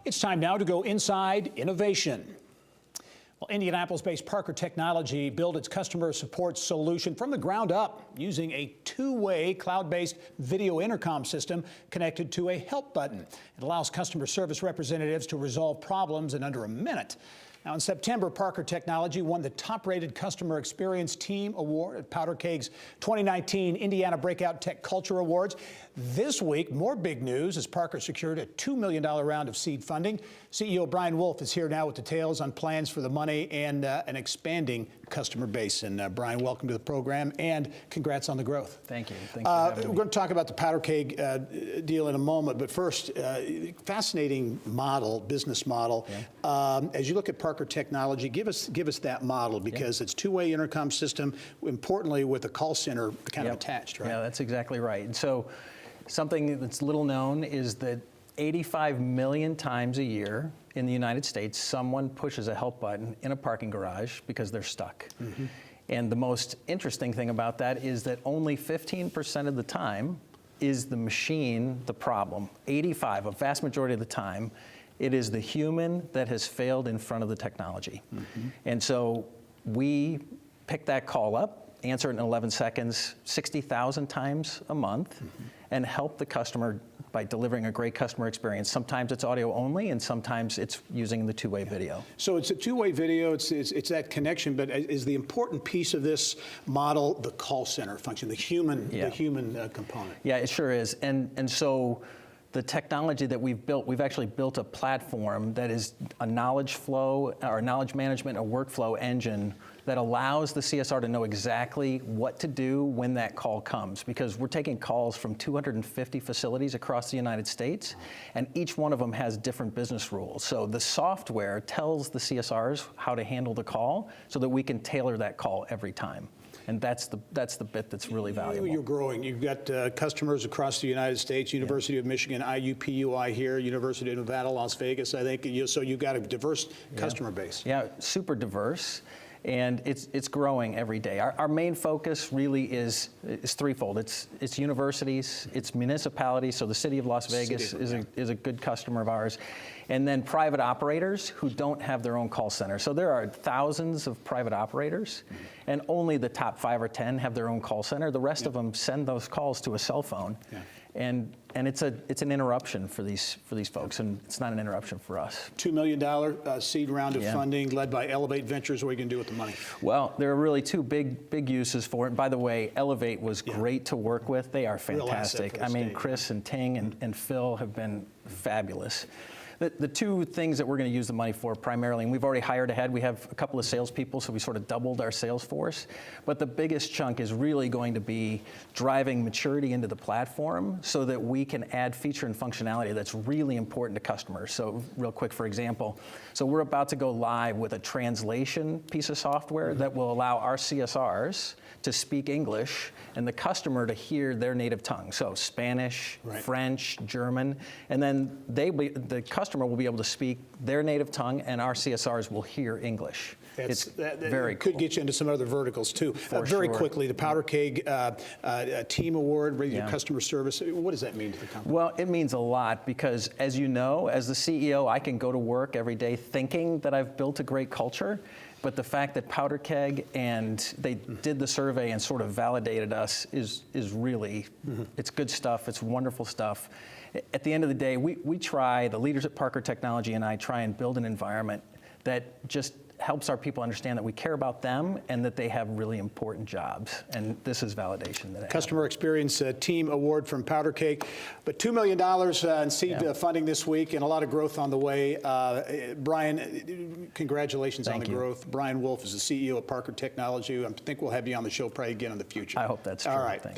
It's time now to go inside innovation. Well, Indianapolis-based Parker Technology built its customer support solution from the ground up using a two-way cloud-based video intercom system connected to a help button. It allows customer service representatives to resolve problems in under a minute. Now, in September, Parker Technology won the top-rated Customer Experience Team Award at Powderkeg's 2019 Indiana Breakout Tech Culture Awards. This week, more big news as Parker secured a $2 million round of seed funding. CEO Brian Wolf is here now with details on plans for the money and an expanding customer base. And Brian, welcome to the program and congrats on the growth. Thank you. Thanks for having me. We're going to talk about the Powderkeg deal in a moment, but first, fascinating model, business model. Yeah. As you look at Parker Technology, give us that model because it's two-way intercom system, importantly with a call center kind of attached, right? Yeah, that's exactly right. And so something that's little known is that 85 million times a year in the United States, someone pushes a help button in a parking garage because they're stuck. Mm-hmm. And the most interesting thing about that is that only 15% of the time is the machine the problem. 85, a vast majority of the time, it is the human that has failed in front of the technology. Mm-hmm. And so we pick that call up, answer it in 11 seconds, 60,000 times a month, and help the customer by delivering a great customer experience. Sometimes it's audio only, and sometimes it's using the two-way video. So it's a two-way video, it's that connection, but is the important piece of this model the call center function, the human component? Yeah, it sure is. And so the technology that we've actually built a platform that is a knowledge flow, or knowledge management, a workflow engine that allows the CSR to know exactly what to do when that call comes. Because we're taking calls from 250 facilities across the United States, and each one of them has different business rules. So the software tells the CSRs how to handle the call so that we can tailor that call every time. And that's the bit that's really valuable. You're growing. You've got customers across the United States, University of Michigan, IUPUI here, University of Nevada, Las Vegas, I think. So you've got a diverse customer base. Yeah, super diverse. And it's growing every day. Our main focus really is threefold. It's universities, it's municipalities, so the city of Las Vegas is a good customer of ours, and then private operators who don't have their own call center. So there are thousands of private operators, and only the top 5 or 10 have their own call center. The rest of them send those calls to a cell phone. Yeah. And it's an interruption for these folks, and it's not an interruption for us. $2 million seed round of funding led by Elevate Ventures. What are you going to do with the money? Well, there are really two big uses for it. And by the way, Elevate was great to work with. They are fantastic. I mean, Chris and Ting and Phil have been fabulous. The two things that we're going to use the money for primarily, and we've already hired ahead, we have a couple of salespeople, so we sort of doubled our sales force. But the biggest chunk is really going to be driving maturity into the platform so that we can add feature and functionality that's really important to customers. So real quick, for example, so we're about to go live with a translation piece of software that will allow our CSRs to speak English and the customer to hear their native tongue. So Spanish, French, German, and then the customer will be able to speak their native tongue and our CSRs will hear English. It's very cool. Could get you into some other verticals too. Very quickly, the Powderkeg Team Award, your customer service, what does that mean to the company? Well, it means a lot because, as you know, as the CEO, I can go to work every day thinking that I've built a great culture. But the fact that Powderkeg and they did the survey and sort of validated us is really, it's good stuff, it's wonderful stuff. At the end of the day, we try, the leaders at Parker Technology and I try and build an environment that just helps our people understand that we care about them and that they have really important jobs. And this is validation that Customer Experience Team Award from Powderkeg. But $2 million in seed funding this week and a lot of growth on the way. Brian, congratulations on the growth. Brian Wolf is the CEO of Parker Technology. I think we'll have you on the show probably again in the future. I hope that's true. All right. Thanks.